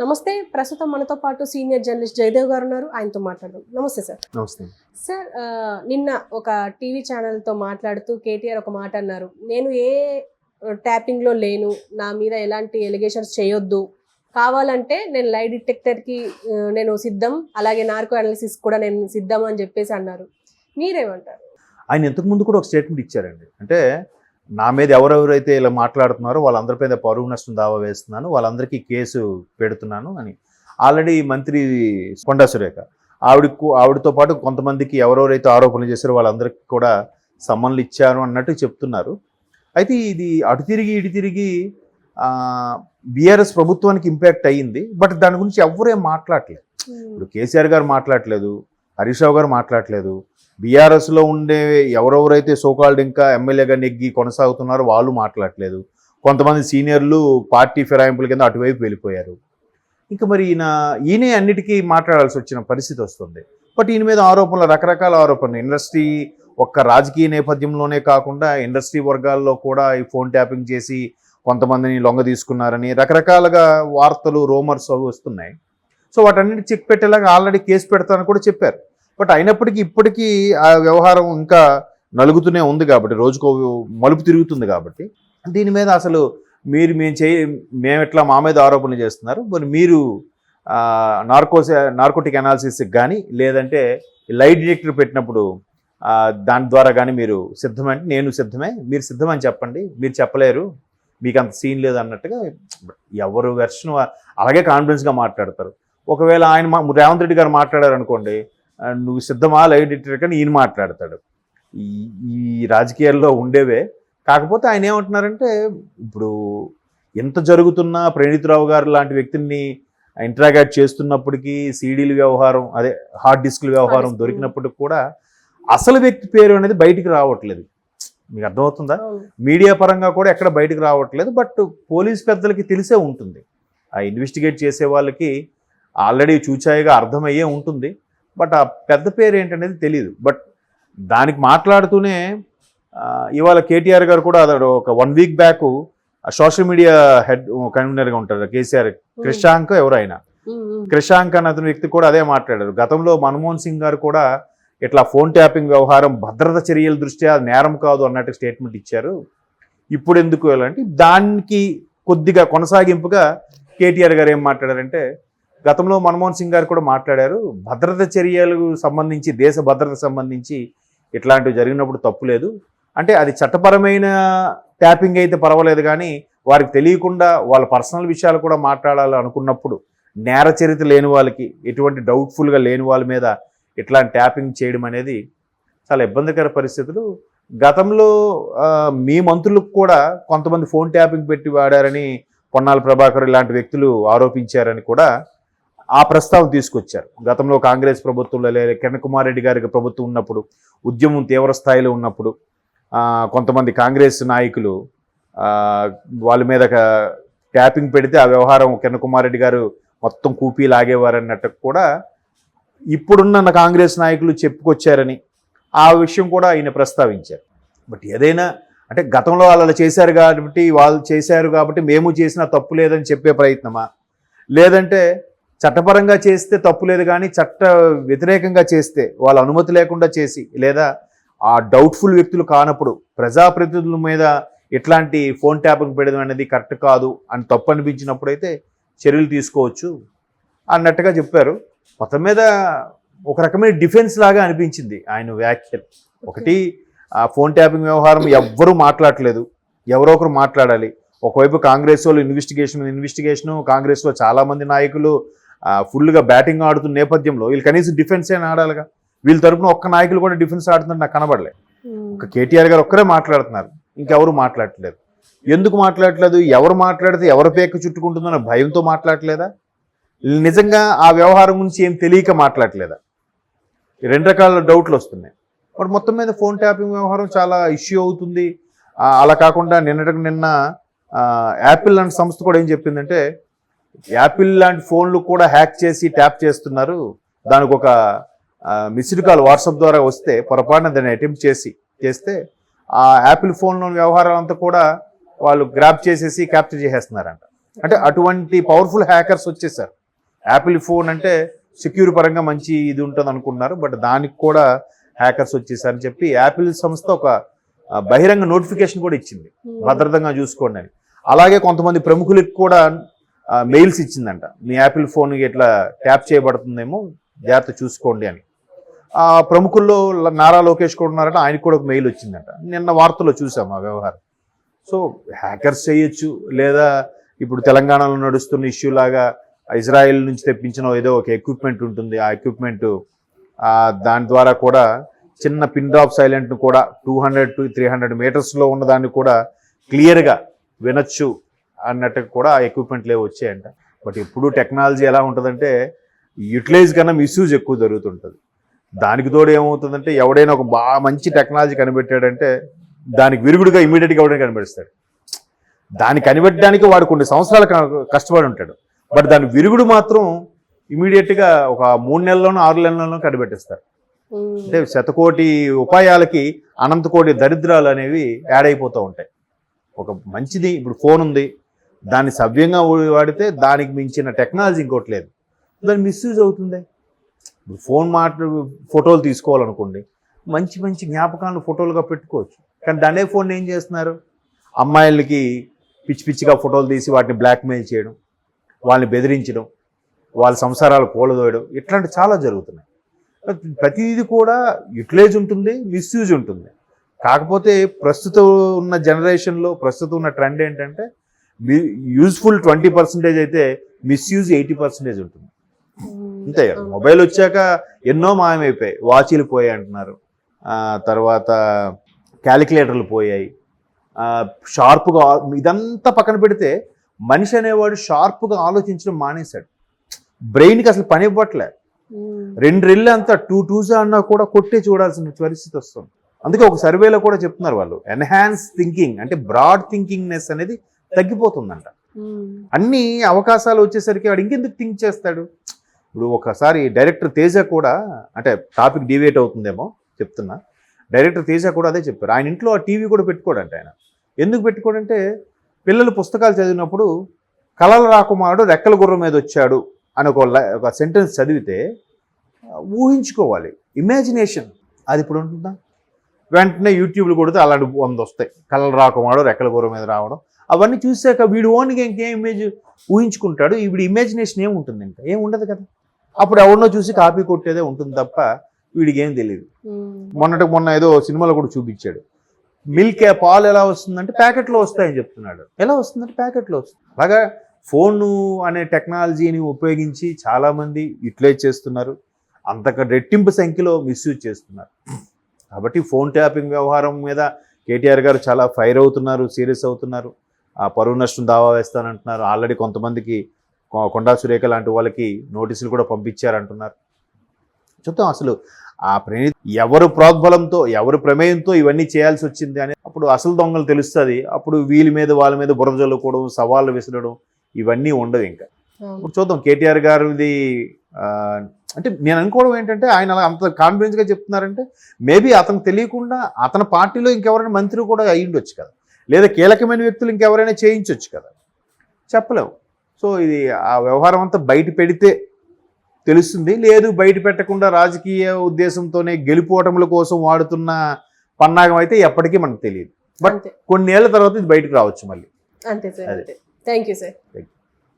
నమస్తే. ప్రస్తుతం మనతో పాటు సీనియర్ జర్నలిస్ట్ జయదేవ్ గారు ఉన్నారు. ఆయనతో మాట్లాడదాం. నమస్తే సార్. నమస్తే. సార్, నిన్న ఒక టీవీ ఛానల్తో మాట్లాడుతూ కేటీఆర్ ఒక మాట అన్నారు. నేను ఏ ట్యాపింగ్లో లేను, నా మీద ఎలాంటి ఎలిగేషన్స్ చేయొద్దు, కావాలంటే నేను లై డిటెక్టర్కి నేను సిద్ధం, అలాగే నార్కో అనాలిసిస్ కూడా నేను సిద్ధం అని చెప్పేసి అన్నారు. మీరేమంటారు? ఆయన ఇంతకుముందు కూడా ఒక స్టేట్మెంట్ ఇచ్చారండి. అంటే నా మీద ఎవరెవరైతే ఇలా మాట్లాడుతున్నారో వాళ్ళందరిపై పరువు నష్టం దావా వేస్తున్నాను, వాళ్ళందరికీ కేసు పెడుతున్నాను అని. ఆల్రెడీ మంత్రి కొండా సురేఖ ఆవిడతో పాటు కొంతమందికి ఎవరెవరైతే ఆరోపణలు చేశారో వాళ్ళందరికీ కూడా సమ్మన్లు ఇచ్చారు అన్నట్టు చెప్తున్నారు. అయితే ఇది అటు తిరిగి ఇటు తిరిగి బీఆర్ఎస్ ప్రభుత్వానికి ఇంపాక్ట్ అయ్యింది. బట్ దాని గురించి ఎవరేం మాట్లాడలేదు. ఇప్పుడు కేసీఆర్ గారు మాట్లాడలేదు, హరీష్ రావు గారు మాట్లాడలేదు, బీఆర్ఎస్లో ఉండే ఎవరెవరైతే సోకాల్డ్ ఇంకా ఎమ్మెల్యేగా నెగ్గి కొనసాగుతున్నారో వాళ్ళు మాట్లాడలేదు. కొంతమంది సీనియర్లు పార్టీ ఫిరాయింపుల కింద అటువైపు వెళ్ళిపోయారు. ఇంకా మరి ఈయనే అన్నిటికీ మాట్లాడాల్సి వచ్చిన పరిస్థితి వస్తుంది. బట్ ఈయన మీద ఆరోపణలు, రకరకాల ఆరోపణలు, ఇండస్ట్రీ ఒక్క రాజకీయ నేపథ్యంలోనే కాకుండా ఇండస్ట్రీ వర్గాల్లో కూడా ఈ ఫోన్ ట్యాపింగ్ చేసి కొంతమందిని లొంగ తీసుకున్నారని రకరకాలుగా వార్తలు, రూమర్స్ అవి వస్తున్నాయి. సో వాటన్నిటి చెక్ పెట్టేలాగా ఆల్రెడీ కేసు పెడతానని కూడా చెప్పారు. బట్ అయినప్పటికీ ఇప్పటికీ ఆ వ్యవహారం ఇంకా నలుగుతూనే ఉంది కాబట్టి, రోజుకో మలుపు తిరుగుతుంది కాబట్టి దీని మీద అసలు మేము ఎట్లా మా మీద ఆరోపణలు చేస్తున్నారు, మరి మీరు నార్కోటిక్ అనాలిసిస్కి కానీ లేదంటే లై డిటెక్టర్ పెట్టినప్పుడు దాని ద్వారా కానీ మీరు సిద్ధమంటే నేను సిద్ధమే, మీరు సిద్ధమని చెప్పండి, మీరు చెప్పలేరు, మీకు అంత సీన్ లేదు అన్నట్టుగా ఎవరు వెర్షన్ అలాగే కాన్ఫిడెన్స్గా మాట్లాడతారు. ఒకవేళ ఆయన రేవంత్ రెడ్డి గారు మాట్లాడారనుకోండి, నువ్వు సిద్ధమా లై డిటెక్టర్ కానీ ఈయన మాట్లాడతాడు. ఈ రాజకీయాల్లో ఉండేవే. కాకపోతే ఆయన ఏమంటున్నారంటే, ఇప్పుడు ఎంత జరుగుతున్నా ప్రణీత్ రావు గారు లాంటి వ్యక్తిని ఇంట్రాగేట్ చేస్తున్నప్పటికీ సీడీల వ్యవహారం, అదే హార్డ్ డిస్క్ల వ్యవహారం దొరికినప్పటికి కూడా అసలు వ్యక్తి పేరు అనేది బయటికి రావట్లేదు. మీకు అర్థమవుతుందా? మీడియా పరంగా కూడా ఎక్కడ బయటకు రావట్లేదు. బట్ పోలీస్ పెద్దలకి తెలిసే ఉంటుంది, ఆ ఇన్వెస్టిగేట్ చేసే వాళ్ళకి ఆల్రెడీ చూచాయిగా అర్థమయ్యే ఉంటుంది. బట్ ఆ పెద్ద పేరు ఏంటనేది తెలియదు. బట్ దానికి మాట్లాడుతూనే ఇవాళ కేటీఆర్ గారు కూడా ఒక 1 week back social media head కన్వీనర్గా ఉంటారు కేసీఆర్, క్రిషాంక్ ఎవరైనా, క్రిషాంక్ అన్న అతని వ్యక్తి కూడా అదే మాట్లాడారు. గతంలో మన్మోహన్ సింగ్ గారు కూడా ఇట్లా ఫోన్ ట్యాపింగ్ వ్యవహారం భద్రత చర్యల దృష్ట్యా నేరం కాదు అన్నట్టు స్టేట్మెంట్ ఇచ్చారు. ఇప్పుడు ఎందుకు అంటే దానికి కొద్దిగా కొనసాగింపుగా కేటీఆర్ గారు ఏం మాట్లాడారంటే, గతంలో మన్మోహన్ సింగ్ గారు కూడా మాట్లాడారు, భద్రత చర్యలకు సంబంధించి, దేశ భద్రతకు సంబంధించి ఇట్లాంటివి జరిగినప్పుడు తప్పులేదు, అంటే అది చట్టపరమైన ట్యాపింగ్ అయితే పర్వాలేదు, కానీ వారికి తెలియకుండా వాళ్ళ పర్సనల్ విషయాలు కూడా మాట్లాడాలి అనుకున్నప్పుడు నేర చరిత్ర లేని వాళ్ళకి, ఎటువంటి డౌట్ఫుల్గా లేని వాళ్ళ మీద ఇట్లాంటి ట్యాపింగ్ చేయడం అనేది చాలా ఇబ్బందికర పరిస్థితులు. గతంలో మీ మంత్రులకు కూడా కొంతమంది ఫోన్ ట్యాపింగ్ పెట్టి వాడారని పొన్నాల ప్రభాకర్ ఇలాంటి వ్యక్తులు ఆరోపించారని కూడా ఆ ప్రస్తావన తీసుకొచ్చారు. గతంలో కాంగ్రెస్ ప్రభుత్వంలో కిరణ్ కుమార్ రెడ్డి గారికి ప్రభుత్వం ఉన్నప్పుడు, ఉద్యమం తీవ్ర స్థాయిలో ఉన్నప్పుడు కొంతమంది కాంగ్రెస్ నాయకులు వాళ్ళ మీద ట్యాపింగ్ పెడితే ఆ వ్యవహారం కిరణ్ కుమార్ రెడ్డి గారు మొత్తం కూపీ లాగేవారన్నట్టు కూడా ఇప్పుడున్న కాంగ్రెస్ నాయకులు చెప్పుకొచ్చారని ఆ విషయం కూడా ఆయన ప్రస్తావించారు. బట్ ఏదైనా అంటే గతంలో వాళ్ళు చేశారు కాబట్టి మేము చేసినా తప్పు లేదని చెప్పే ప్రయత్నమా, లేదంటే చట్టపరంగా చేస్తే తప్పు లేదు కానీ చట్ట వ్యతిరేకంగా చేస్తే వాళ్ళ అనుమతి లేకుండా చేసి, లేదా ఆ డౌట్ఫుల్ వ్యక్తులు కానప్పుడు ప్రజాప్రతినిధుల మీద ఇట్లాంటి ఫోన్ ట్యాపింగ్ పెట్టడం అనేది కరెక్ట్ కాదు అని తప్పు అనిపించినప్పుడు అయితే చర్యలు తీసుకోవచ్చు అన్నట్టుగా చెప్పారు. మొత్తం మీద ఒక రకమైన డిఫెన్స్ లాగా అనిపించింది ఆయన వ్యాఖ్యలు. ఒకటి, ఆ ఫోన్ ట్యాపింగ్ వ్యవహారం ఎవ్వరూ మాట్లాడలేదు, ఎవరో ఒకరు మాట్లాడాలి. ఒకవైపు కాంగ్రెస్ వాళ్ళు ఇన్వెస్టిగేషను కాంగ్రెస్లో చాలామంది నాయకులు ఫుల్గా బ్యాటింగ్ ఆడుతున్న నేపథ్యంలో వీళ్ళు కనీసం డిఫెన్స్ అయినా ఆడాలిగా. వీళ్ళ తరపున ఒక్క నాయకులు కూడా డిఫెన్స్ ఆడుతున్నారు నాకు కనబడలేదు. ఒక కేటీఆర్ గారు ఒక్కరే మాట్లాడుతున్నారు, ఇంకెవరు మాట్లాడట్లేదు. ఎందుకు మాట్లాడట్లేదు? ఎవరు మాట్లాడితే ఎవరి పేక చుట్టుకుంటుందన్న భయంతో మాట్లాడలేదా, నిజంగా ఆ వ్యవహారం గురించి ఏం తెలియక మాట్లాడలేదా? 2 రకాల డౌట్లు వస్తున్నాయి. మరి మొత్తం మీద ఫోన్ ట్యాపింగ్ వ్యవహారం చాలా ఇష్యూ అవుతుంది. అలా కాకుండా నిన్న యాపిల్ లాంటి సంస్థ కూడా ఏం చెప్పిందంటే, యాపిల్ లాంటి ఫోన్లు కూడా హ్యాక్ చేసి ట్యాప్ చేస్తున్నారు, దానికి ఒక మిస్డ్ కాల్ వాట్సాప్ ద్వారా వస్తే పొరపాటున దాన్ని అటెంప్ట్ చేస్తే ఆ యాపిల్ ఫోన్లోని వ్యవహారాలంతా కూడా వాళ్ళు గ్రాప్ చేసేసి క్యాప్చర్ చేసేస్తున్నారంట. అంటే అటువంటి పవర్ఫుల్ హ్యాకర్స్ వచ్చేసారు. యాపిల్ ఫోన్ అంటే సెక్యూర్ పరంగా మంచి ఇది ఉంటుంది అనుకున్నారు, బట్ దానికి కూడా హ్యాకర్స్ వచ్చేసారని చెప్పి యాపిల్ సంస్థ ఒక బహిరంగ నోటిఫికేషన్ కూడా ఇచ్చింది, భద్రతంగా చూసుకోండి అని. అలాగే కొంతమంది ప్రముఖులకు కూడా మెయిల్స్ ఇచ్చిందంట, మీ యాపిల్ ఫోన్ ఇట్లా ట్యాప్ చేయబడుతుందేమో జాగ్రత్త చూసుకోండి అని. ఆ ప్రముఖుల్లో నారా లోకేష్ కూడా ఉన్నారంట, ఆయనకు కూడా ఒక మెయిల్ వచ్చిందంట. నిన్న వార్తల్లో చూసాం ఆ వ్యవహారం. సో హ్యాకర్స్ చేయొచ్చు, లేదా ఇప్పుడు తెలంగాణలో నడుస్తున్న ఇష్యూ లాగా ఇజ్రాయెల్ నుంచి తెప్పించిన ఏదో ఒక ఎక్విప్మెంట్ ఉంటుంది, ఆ ఎక్విప్మెంట్ దాని ద్వారా కూడా చిన్న పిన్ డ్రాప్ సైలెంట్ కూడా 200 to 300 మీటర్స్లో ఉన్నదాన్ని కూడా క్లియర్గా వినొచ్చు అన్నట్టు కూడా ఆ ఎక్విప్మెంట్లే వచ్చాయంట. బట్ ఎప్పుడు టెక్నాలజీ ఎలా ఉంటుందంటే యూటిలైజ్ కన్నా మిస్యూజ్ ఎక్కువ జరుగుతుంటుంది. దానికి తోడు ఏమవుతుందంటే ఎవడైనా ఒక బాగా మంచి టెక్నాలజీ కనిపెట్టాడంటే దానికి విరుగుడుగా ఇమీడియట్గా ఎవడైనా కనిపెడతాడు. దాన్ని కనిపెట్టడానికి వాడు కొన్ని సంవత్సరాలు కష్టపడి ఉంటాడు, బట్ దాని విరుగుడు మాత్రం ఇమీడియట్గా ఒక 3 నెలల్లోనూ 6 నెలల్లోనూ కనిపెట్టేస్తారు. అంటే శతకోటి ఉపాయాలకి అనంతకోటి దరిద్రాలు అనేవి యాడ్ అయిపోతూ ఉంటాయి. ఒక మంచిది ఇప్పుడు ఫోన్ ఉంది, దాన్ని సవ్యంగా వాడితే దానికి మించిన టెక్నాలజీ ఇంకోటి లేదు, దాన్ని మిస్యూజ్ అవుతుంది. ఇప్పుడు ఫోన్ ఫోటోలు తీసుకోవాలనుకోండి, మంచి మంచి జ్ఞాపకాలను ఫోటోలుగా పెట్టుకోవచ్చు. కానీ దానే ఫోన్ ఏం చేస్తున్నారు, అమ్మాయిలకి పిచ్చి పిచ్చిగా ఫోటోలు తీసి వాటిని బ్లాక్మెయిల్ చేయడం, వాళ్ళని బెదిరించడం, వాళ్ళ సంసారాలు కూలదోయడం, ఇట్లాంటి చాలా జరుగుతున్నాయి. ప్రతిదీ కూడా యూటిలైజ్ ఉంటుంది, మిస్యూజ్ ఉంటుంది. కాకపోతే ప్రస్తుతం ఉన్న జనరేషన్లో ప్రస్తుతం ఉన్న ట్రెండ్ ఏంటంటే యూజ్ఫుల్ 20% అయితే మిస్యూజ్ 80% ఉంటుంది. అంతే కదా, మొబైల్ వచ్చాక ఎన్నో మాయమైపోయాయి. వాచీలు పోయాయి అంటున్నారు, తర్వాత క్యాలిక్యులేటర్లు పోయాయి, షార్ప్గా ఇదంతా పక్కన పెడితే మనిషి అనేవాడు షార్ప్గా ఆలోచించడం మానేశాడు. బ్రెయిన్కి అసలు పని ఇవ్వట్లే. 2 రెళ్ళు అంతా 2 2s అన్నా కూడా కొట్టే చూడాల్సిన పరిస్థితి వస్తుంది. అందుకే ఒక సర్వేలో కూడా చెప్తున్నారు వాళ్ళు, ఎన్హాన్స్ థింకింగ్ అంటే బ్రాడ్ థింకింగ్నెస్ అనేది తగ్గిపోతుందంట. అన్ని అవకాశాలు వచ్చేసరికి వాడు ఇంకెందుకు థింక్ చేస్తాడు. ఇప్పుడు ఒకసారి డైరెక్టర్ తేజ కూడా, అంటే టాపిక్ డివేట్ అవుతుందేమో చెప్తున్నా, డైరెక్టర్ తేజ కూడా అదే చెప్పారు. ఆయన ఇంట్లో ఆ టీవీ కూడా పెట్టుకోడంట. ఆయన ఎందుకు పెట్టుకోడంటే పిల్లలు పుస్తకాలు చదివినప్పుడు కలల రాకుమారుడు రెక్కల గుర్రం మీద వచ్చాడు అని ఒక సెంటెన్స్ చదివితే ఊహించుకోవాలి, ఇమాజినేషన్. అది ఇప్పుడు ఉంటుందా? వెంటనే యూట్యూబ్లో కొడితే అలాంటి 100 వస్తాయి, కలల రాకుమారుడు రెక్కల గుర్రం మీద రావడం. అవన్నీ చూసాక వీడు ఓన్గా ఇంకేం ఇమేజ్ ఊహించుకుంటాడు. వీడి ఇమాజినేషన్ ఏముంటుంది, ఇంకా ఏం ఉండదు కదా. అప్పుడు ఎవరినో చూసి కాపీ కొట్టేదే ఉంటుంది తప్ప వీడికి ఏం తెలియదు. మొన్న ఏదో సినిమాలో కూడా చూపించాడు, మిల్క్ పాలు ఎలా వస్తుందంటే ప్యాకెట్లో వస్తాయని చెప్తున్నాడు. ఎలా వస్తుందంటే ప్యాకెట్లో వస్తుంది. అలాగా ఫోను అనే టెక్నాలజీని ఉపయోగించి చాలామంది యూటిలైజ్ చేస్తున్నారు, అంతక రెట్టింపు సంఖ్యలో మిస్యూజ్ చేస్తున్నారు. కాబట్టి ఫోన్ ట్యాపింగ్ వ్యవహారం మీద కేటీఆర్ గారు చాలా ఫైర్ అవుతున్నారు, సీరియస్ అవుతున్నారు. ఆ పరువు నష్టం దావా వేస్తానంటున్నారు. ఆల్రెడీ కొంతమందికి కొండా సురేఖ లాంటి వాళ్ళకి నోటీసులు కూడా పంపించారంటున్నారు. చూద్దాం అసలు ఆ ఎవరు ప్రోద్బలంతో ఎవరు ప్రమేయంతో ఇవన్నీ చేయాల్సి వచ్చింది అని అప్పుడు అసలు దొంగలు తెలుస్తుంది. అప్పుడు వీళ్ళ మీద వాళ్ళ మీద బురద జల్లుకోవడం, సవాళ్ళు విసరడం ఇవన్నీ ఉండవు. ఇంకా ఇప్పుడు చూద్దాం కేటీఆర్ గారిది. అంటే నేను అనుకోవడం ఏంటంటే ఆయన అలా అంత కాన్ఫిడెన్స్గా చెప్తున్నారంటే మేబీ అతనికి తెలియకుండా అతని పార్టీలో ఇంకెవరైనా మంత్రి కూడా అయ్యుండొచ్చు కదా, లేదా కీలకమైన వ్యక్తులు ఇంకెవరైనా చేయించవచ్చు కదా, చెప్పలేము. సో ఇది ఆ వ్యవహారం అంతా బయట పెడితే తెలుస్తుంది. లేదు బయట పెట్టకుండా రాజకీయ ఉద్దేశంతోనే గెలుపోవటముల కోసం వాడుతున్న పన్నాగం అయితే ఎప్పటికీ మనకు తెలియదు. బట్ కొన్ని ఏళ్ల తర్వాత ఇది బయటకు రావచ్చు మళ్ళీ. అంతే సార్. Thank you sir.